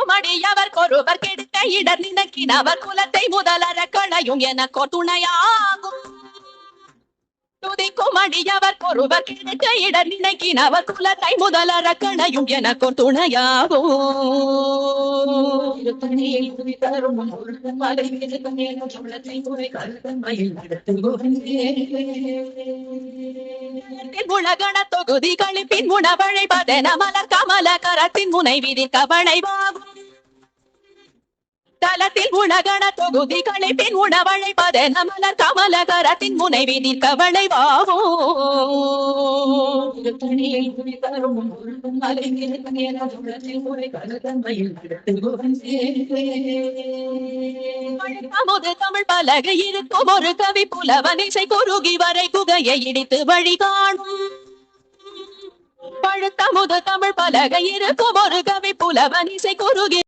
மடியவர் கொருவர் கெடுக்க இடர் நினைக்கினவர் குலத்தை முதலற களையும் எனக்கோ துணையாகும் துதிக்கும் அடியவர் கொருவர் கெடுக்க இடர் நினைக்கினவர் குலத்தை முதலற களையும் எனக்கோ துணையாகும் உலகண தொகுதி கழிப்பின் உணவழை பதன மலர் கமல கரத்தின் முனை விதி கவளைவாகும் தலத்தில் உலகண தொகுதி கழிப்பின் உணவழை பதன மலர் கமல கரத்தின் முனை விதி கவளைவாகும் அமுது தமிழ் பலகை இருக்கும் ஒரு கவி புலவன் இசை குறுகி வரை குகையை இடித்து வழி காணும் பழுத்தமுது தமிழ் பலகை இருக்கும் ஒரு கவி புலவன் இசை குறுகி